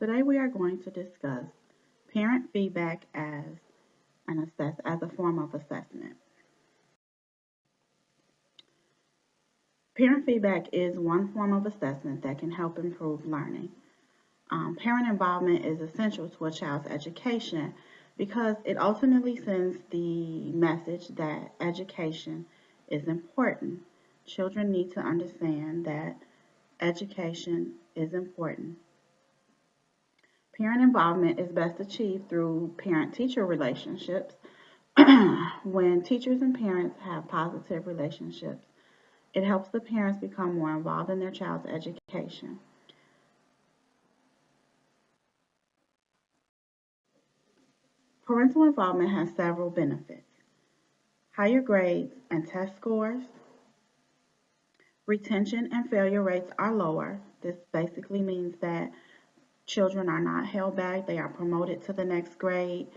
Today we are going to discuss parent feedback as a form of assessment. Parent feedback is one form of assessment that can help improve learning. Parent involvement is essential to a child's education because it ultimately sends the message that education is important. Children need to understand that education is important. Parent involvement is best achieved through parent-teacher relationships. When teachers and parents have positive relationships, it helps the parents become more involved in their child's education. Parental involvement has several benefits. Higher grades and test scores, retention and failure rates are lower. This basically means that children are not held back, they are promoted to the next grade.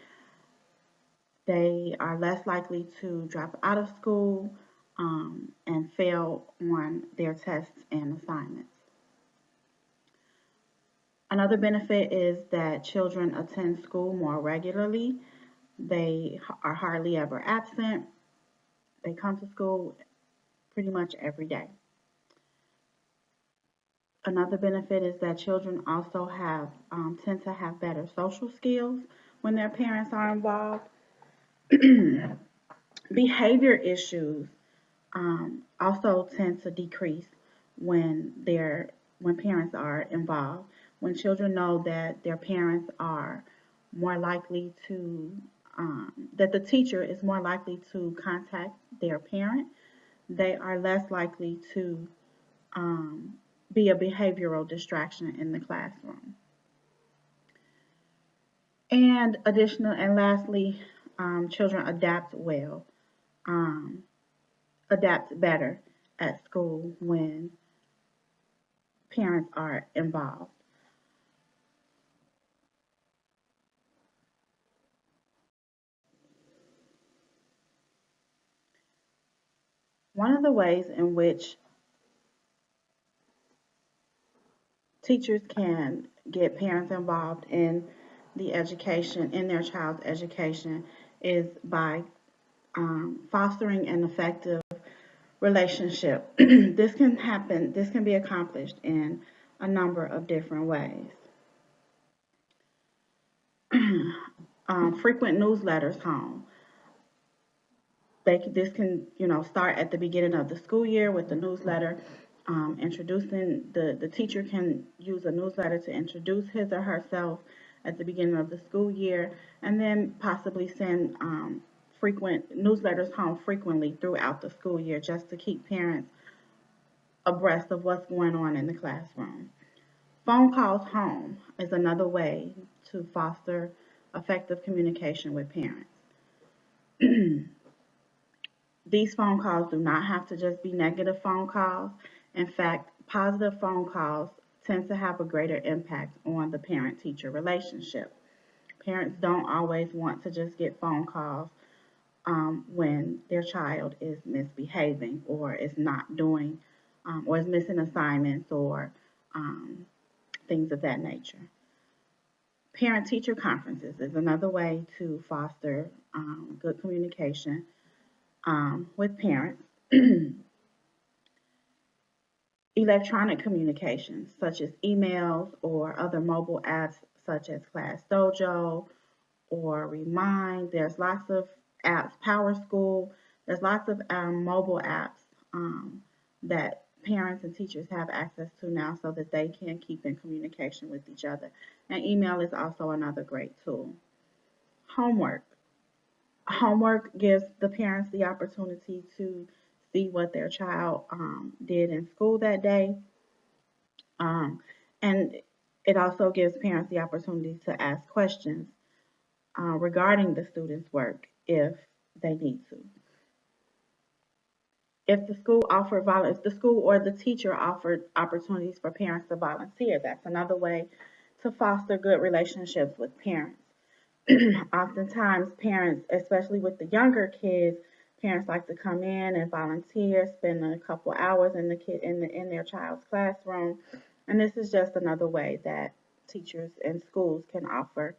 They are less likely to drop out of school and fail on their tests and assignments. Another benefit is that children attend school more regularly. They are hardly ever absent. They come to school pretty much every day. Another benefit is that children also tend to have better social skills when their parents are involved. Behavior issues also tend to decrease when parents are involved. When children know that their parents are more likely to that the teacher is more likely to contact their parent, they are less likely to be a behavioral distraction in the classroom. And lastly, children um, adapt better at school when parents are involved. One of the ways in which teachers can get parents involved in in their child's education, is by fostering an effective relationship. This can be accomplished in a number of different ways. Frequent newsletters home. This can, start at the beginning of the school year with the newsletter. Introducing the teacher can use a newsletter to introduce his or herself at the beginning of the school year, and then possibly send frequent newsletters home frequently throughout the school year just to keep parents abreast of what's going on in the classroom. Phone calls home is another way to foster effective communication with parents. These phone calls do not have to just be negative phone calls. In fact, positive phone calls tend to have a greater impact on the parent-teacher relationship. Parents don't always want to just get phone calls when their child is misbehaving or is not doing or is missing assignments or um, things of that nature. Parent-teacher conferences is another way to foster good communication with parents. Electronic communications such as emails or other mobile apps such as Class Dojo or Remind. There's lots of apps, Power School. There's lots of mobile apps that parents and teachers have access to now so that they can keep in communication with each other. And email is also another great tool. Homework. Homework gives the parents the opportunity to see what their child did in school that day. Um, and it also gives parents the opportunity to ask questions regarding the student's work if they need to. If the school or the teacher offered opportunities for parents to volunteer, that's another way to foster good relationships with parents. Oftentimes, parents, especially with the younger kids, parents like to come in and volunteer, spend a couple hours in their child's classroom, and this is just another way that teachers and schools can offer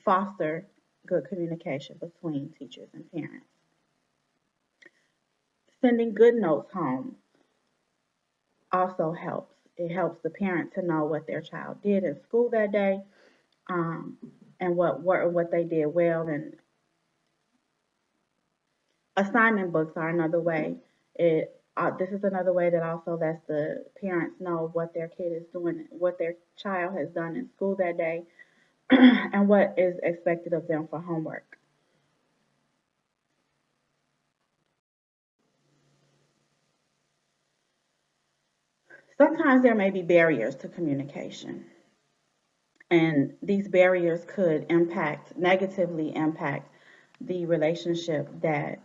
foster good communication between teachers and parents. Sending good notes home also helps. It helps the parent to know what their child did in school that day, um, and what they did well. And assignment books are another way. This is another way that also lets the parents know what their kid is doing, what their child has done in school that day, and what is expected of them for homework. Sometimes there may be barriers to communication, and these barriers could negatively impact the relationship that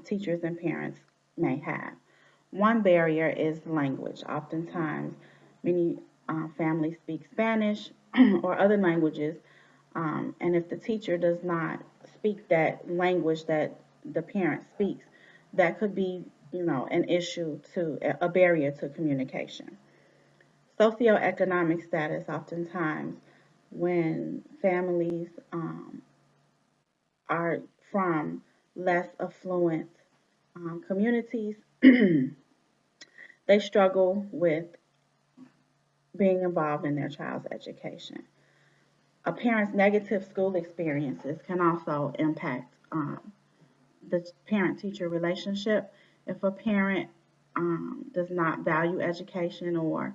teachers and parents may have. One barrier is language. Oftentimes, many families speak Spanish or other languages, and if the teacher does not speak that language that the parent speaks, that could be, an issue to a barrier to communication. Socioeconomic status, oftentimes, when families are from less affluent communities, they struggle with being involved in their child's education. A parent's negative school experiences can also impact the parent-teacher relationship. If a parent does not value education or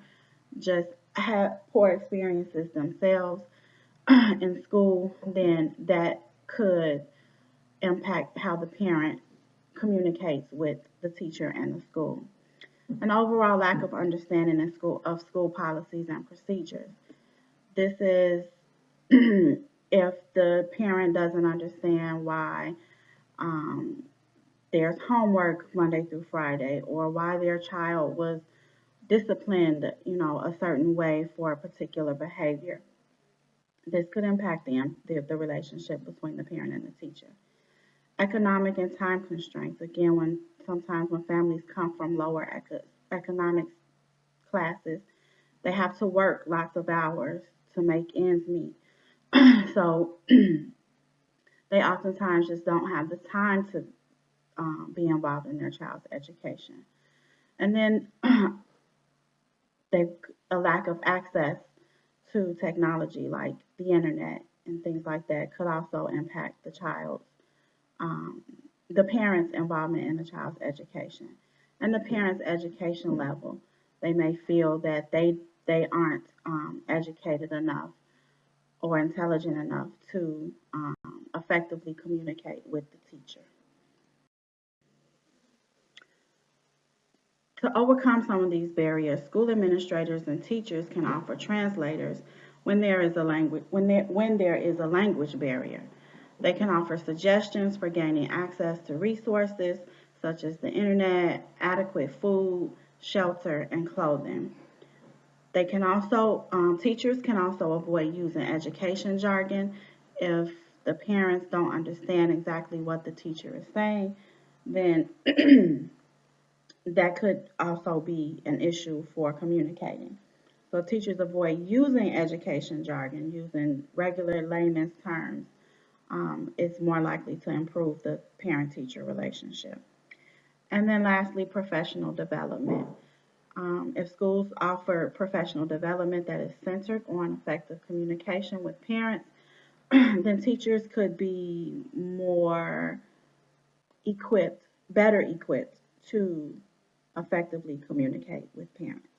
just have poor experiences themselves in school, then that could impact how the parent communicates with the teacher and the school. An overall lack of understanding in school of school policies and procedures. This is if the parent doesn't understand why um, there's homework Monday through Friday, or why their child was disciplined, a certain way for a particular behavior. This could impact the relationship between the parent and the teacher. Economic and time constraints. Again, when families come from lower economic classes, they have to work lots of hours to make ends meet. So they oftentimes just don't have the time to be involved in their child's education. And then they a lack of access to technology like the internet and things like that could also impact um, the parent's involvement in the child's education and the parent's education level. They may feel that they aren't educated enough or intelligent enough to effectively communicate with the teacher. To overcome some of these barriers, school administrators and teachers can offer translators when there is a language barrier. They can offer suggestions for gaining access to resources such as the internet, adequate food, shelter, and clothing. Teachers can also avoid using education jargon. If the parents don't understand exactly what the teacher is saying, then that could also be an issue for communicating. So teachers avoid using education jargon, using regular layman's terms. It's more likely to improve the parent-teacher relationship. And then lastly, professional development. If schools offer professional development that is centered on effective communication with parents, then teachers could be better equipped to effectively communicate with parents.